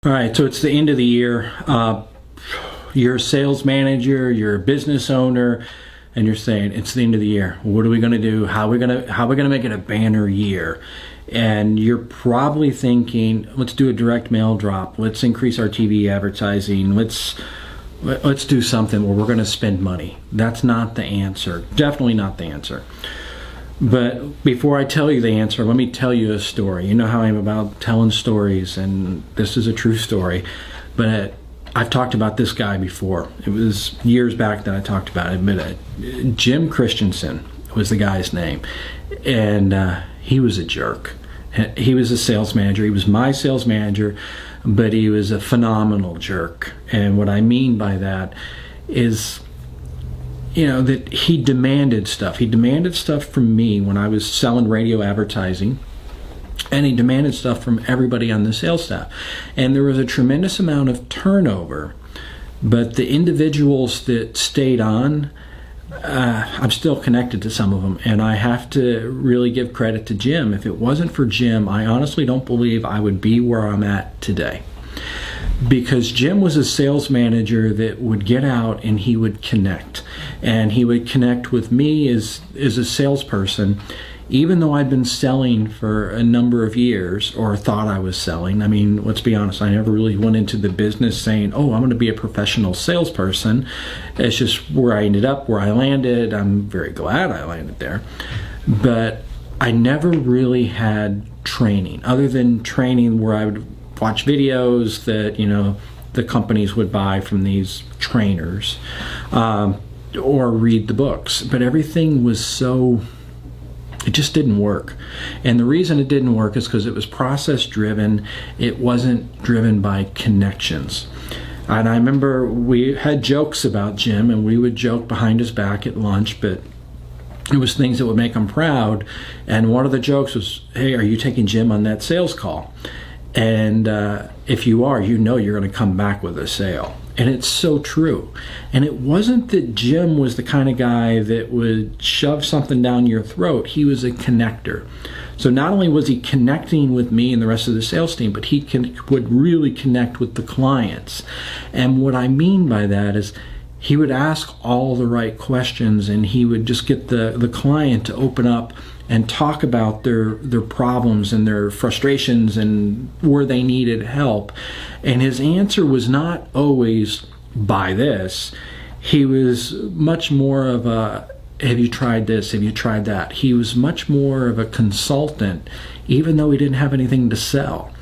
All right, so it's the end of the year. You're a sales manager, you're a business owner, and you're saying it's the end of the year. What are we going to do? How are we going to make it a banner year? And you're probably thinking, let's do a direct mail drop. Let's increase our TV advertising. Let's do something where we're going to spend money. That's not the answer. Definitely not the answer. But before I tell you the answer, let me tell you a story. You know how I'm about telling stories, and this is a true story. But I've talked about this guy before. It was years back that I talked about it. But Jim Christensen was the guy's name. And he was a jerk. He was a sales manager. He was my sales manager, but he was a phenomenal jerk. And what I mean by that is, that he demanded stuff. He demanded stuff from me when I was selling radio advertising, and he demanded stuff from everybody on the sales staff. And there was a tremendous amount of turnover, but the individuals that stayed on, I'm still connected to some of them, and I have to really give credit to Jim. If it wasn't for Jim, I honestly don't believe I would be where I'm at today. Because Jim was a sales manager that would get out and he would connect. And he would connect with me as a salesperson, even though I'd been selling for a number of years, or thought I was selling. I mean, let's be honest, I never really went into the business saying, I'm going to be a professional salesperson. It's just where I ended up, where I landed. I'm very glad I landed there. But I never really had training, other than training where I would watch videos that the companies would buy from these trainers, or read the books. But everything was it just didn't work. And the reason it didn't work is because it was process driven. It wasn't driven by connections. And I remember we had jokes about Jim, and we would joke behind his back at lunch, but it was things that would make him proud. And one of the jokes was, hey, are you taking Jim on that sales call? And if you are, you're going to come back with a sale. And it's so true. And it wasn't that Jim was the kind of guy that would shove something down your throat. He was a connector. So not only was he connecting with me and the rest of the sales team, but he would really connect with the clients. And what I mean by that is he would ask all the right questions, and he would just get the client to open up and talk about their problems and their frustrations and where they needed help. And his answer was not always, buy this. He was much more of a, have you tried this? Have you tried that? He was much more of a consultant, even though he didn't have anything to sell.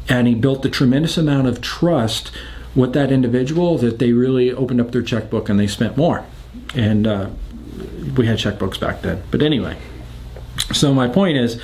And he built a tremendous amount of trust with that individual that they really opened up their checkbook and they spent more. And we had checkbooks back then. But anyway, so my point is,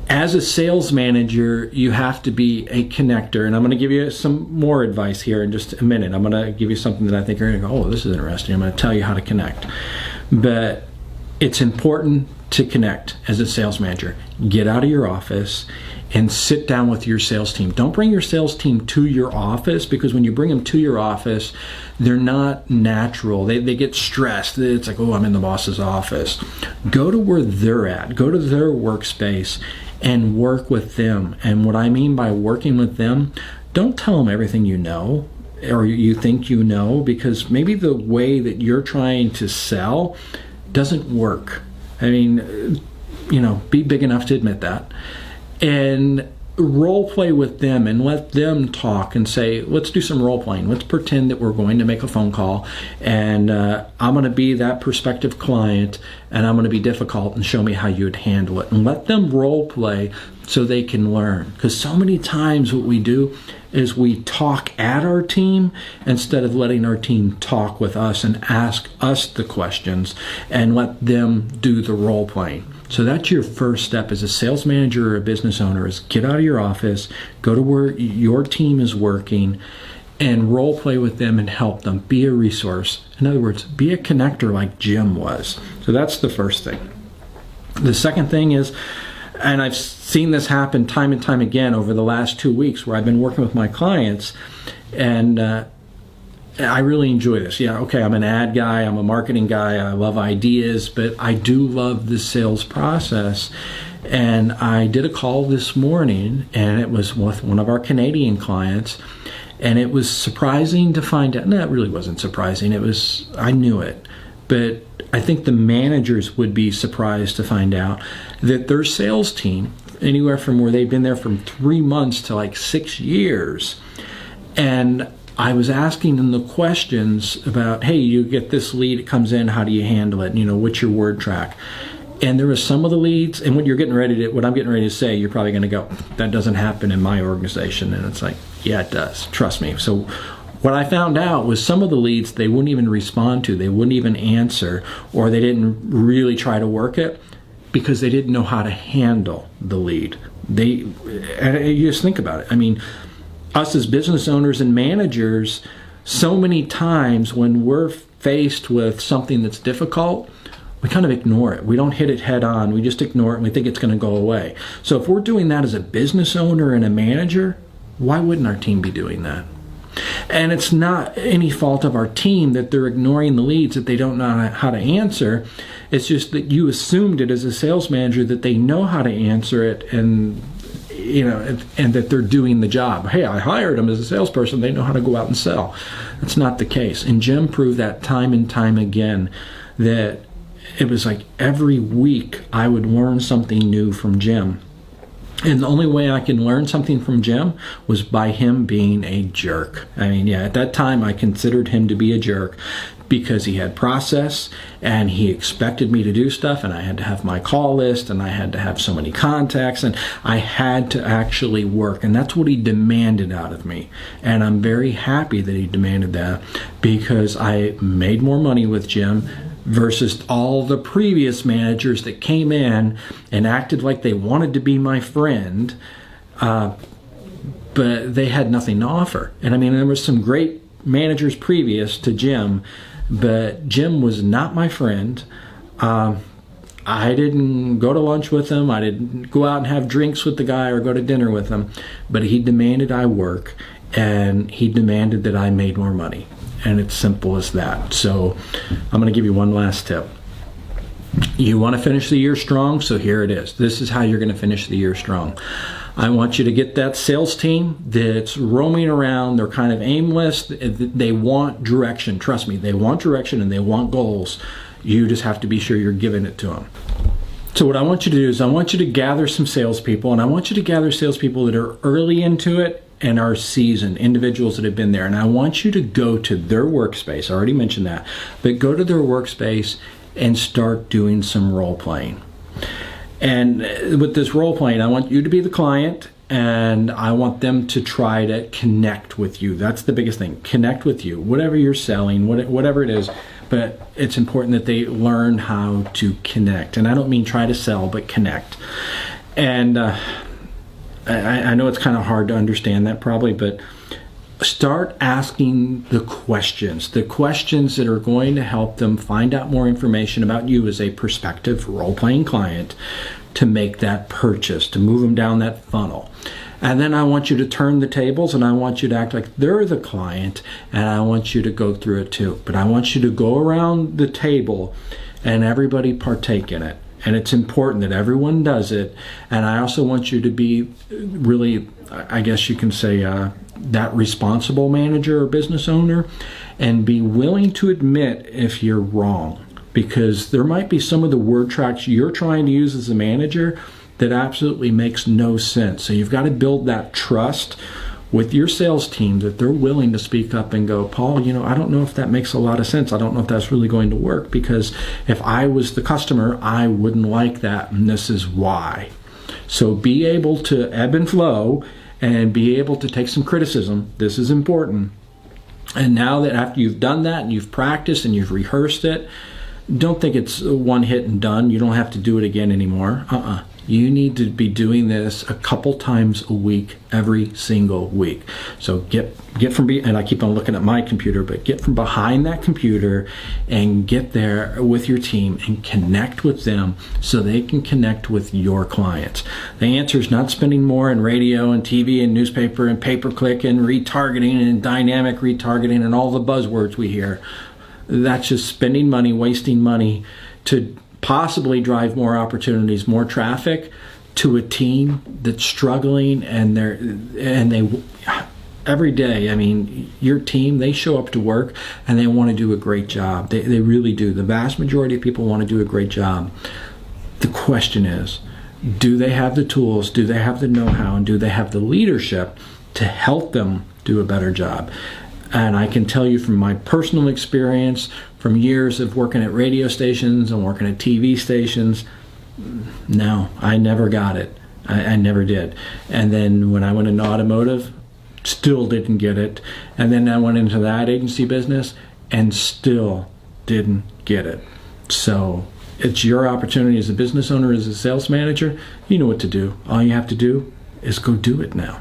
as a sales manager, you have to be a connector. And I'm going to give you some more advice here in just a minute. I'm going to give you something that I think you're going to go, this is interesting. I'm going to tell you how to connect. But it's important to connect as a sales manager. Get out of your office and sit down with your sales team. Don't bring your sales team to your office, because when you bring them to your office, they're not natural. They get stressed. It's like, I'm in the boss's office. Go to where they're at. Go to their workspace and work with them. And what I mean by working with them, don't tell them everything you know or you think you know, because maybe the way that you're trying to sell doesn't work. I mean, be big enough to admit that. And role play with them and let them talk and say, let's do some role playing. Let's pretend that we're going to make a phone call, and I'm going to be that prospective client, and I'm going to be difficult, and show me how you'd handle it. And let them role play so they can learn. Because so many times what we do is we talk at our team instead of letting our team talk with us and ask us the questions and let them do the role playing. So that's your first step as a sales manager or a business owner, is get out of your office, go to where your team is working, and role play with them and help them. Be a resource. In other words, be a connector like Jim was. So that's the first thing. The second thing is, and I've seen this happen time and time again over the last 2 weeks where I've been working with my clients, and I really enjoy this. Yeah, okay, I'm an ad guy, I'm a marketing guy, I love ideas, but I do love the sales process. And I did a call this morning, and it was with one of our Canadian clients. And it was surprising to find out. No, it really wasn't surprising. I knew it. But I think the managers would be surprised to find out that their sales team, anywhere from where they've been there from 3 months to like 6 years. And I was asking them the questions about, hey, you get this lead, it comes in, how do you handle it? What's your word track? And there was some of the leads, and what I'm getting ready to say, you're probably going to go, that doesn't happen in my organization. And it's like, yeah, it does. Trust me. So what I found out was some of the leads they wouldn't even respond to, they wouldn't even answer, or they didn't really try to work it because they didn't know how to handle the lead. And you just think about it. I mean, us as business owners and managers, so many times when we're faced with something that's difficult, we kind of ignore it. We don't hit it head on. We just ignore it and we think it's going to go away. So if we're doing that as a business owner and a manager, why wouldn't our team be doing that? And it's not any fault of our team that they're ignoring the leads, that they don't know how to answer. It's just that you assumed it as a sales manager that they know how to answer it, and that they're doing the job. Hey, I hired them as a salesperson. They know how to go out and sell. That's not the case. And Jim proved that time and time again, that it was like every week I would learn something new from Jim. And the only way I can learn something from Jim was by him being a jerk. I mean, yeah, at that time I considered him to be a jerk because he had process and he expected me to do stuff, and I had to have my call list and I had to have so many contacts and I had to actually work. And that's what he demanded out of me. And I'm very happy that he demanded that, because I made more money with Jim versus all the previous managers that came in and acted like they wanted to be my friend, but they had nothing to offer. And I mean, there was some great managers previous to Jim, but Jim was not my friend. I didn't go to lunch with him. I didn't go out and have drinks with the guy or go to dinner with him, but he demanded I work, and he demanded that I made more money. And it's simple as that. So I'm going to give you one last tip. You want to finish the year strong, so here it is. This is how you're going to finish the year strong. I want you to get that sales team that's roaming around. They're kind of aimless. They want direction. Trust me, they want direction and they want goals. You just have to be sure you're giving it to them. So what I want you to do is I want you to gather some salespeople, and I want you to gather salespeople that are early into it and are seasoned, individuals that have been there. And I want you to go to their workspace. I already mentioned that. But go to their workspace and start doing some role playing. And with this role playing, I want you to be the client, and I want them to try to connect with you. That's the biggest thing. Connect with you. Whatever you're selling, whatever it is. But it's important that they learn how to connect. And I don't mean try to sell, but connect. And I know it's kind of hard to understand that probably, but start asking the questions that are going to help them find out more information about you as a prospective role-playing client to make that purchase, to move them down that funnel. And then I want you to turn the tables, and I want you to act like they're the client, and I want you to go through it too. But I want you to go around the table and everybody partake in it. And it's important that everyone does it. And I also want you to be really, I guess you can say, that responsible manager or business owner, and be willing to admit if you're wrong. Because there might be some of the word tracks you're trying to use as a manager that absolutely makes no sense. So you've got to build that trust with your sales team that they're willing to speak up and go, Paul, I don't know if that makes a lot of sense. I don't know if that's really going to work, because if I was the customer, I wouldn't like that, and this is why. So be able to ebb and flow and be able to take some criticism. This is important. And now that after you've done that and you've practiced and you've rehearsed it, don't think it's one hit and done. You don't have to do it again anymore. You need to be doing this a couple times a week, every single week. So get from and I keep on looking at my computer, but get from behind that computer and get there with your team and connect with them so they can connect with your clients. The answer is not spending more in radio and TV and newspaper and pay-per-click and retargeting and dynamic retargeting and all the buzzwords we hear. That's just spending money, wasting money to possibly drive more opportunities, more traffic, to a team that's struggling, and they every day, I mean, your team, they show up to work and they want to do a great job. They really do. The vast majority of people want to do a great job. The question is, do they have the tools, do they have the know-how, and do they have the leadership to help them do a better job? And I can tell you from my personal experience, from years of working at radio stations and working at TV stations, no, I never got it. I never did. And then when I went into automotive, still didn't get it. And then I went into that agency business and still didn't get it. So it's your opportunity as a business owner, as a sales manager. You know what to do. All you have to do is go do it now.